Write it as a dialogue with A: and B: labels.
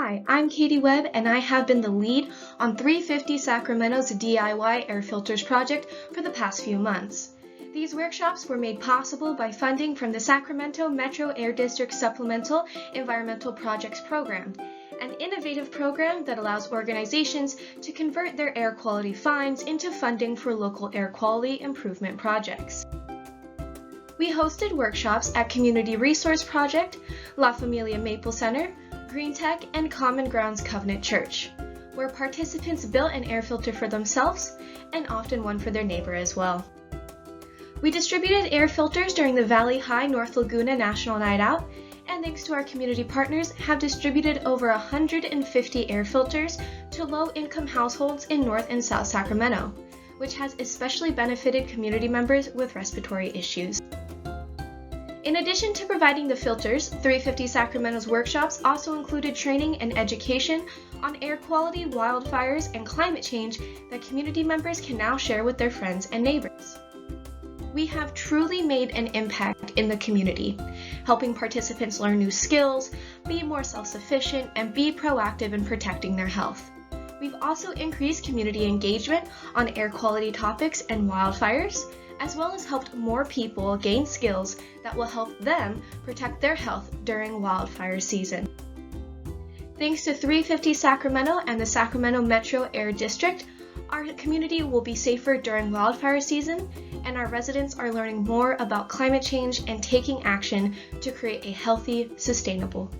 A: Hi, I'm Katie Webb, and I have been the lead on 350 Sacramento's DIY air filters project for the past few months. These workshops were made possible by funding from the Sacramento Metro Air District Supplemental Environmental Projects Program, an innovative program that allows organizations to convert their air quality fines into funding for local air quality improvement projects. We hosted workshops at Community Resource Project, La Familia Maple Center, Green Tech, and Common Grounds Covenant Church, where participants built an air filter for themselves and often one for their neighbor as well. We distributed air filters during the Valley High North Laguna National Night Out, and thanks to our community partners, have distributed over 150 air filters to low-income households in North and South Sacramento, which has especially benefited community members with respiratory issues. In addition to providing the filters, 350 Sacramento's workshops also included training and education on air quality, wildfires, and climate change that community members can now share with their friends and neighbors. We have truly made an impact in the community, helping participants learn new skills, be more self-sufficient, and be proactive in protecting their health. We've also increased community engagement on air quality topics and wildfires, as well as helped more people gain skills that will help them protect their health during wildfire season. Thanks to 350 Sacramento and the Sacramento Metro Air District, our community will be safer during wildfire season, and our residents are learning more about climate change and taking action to create a healthy, sustainable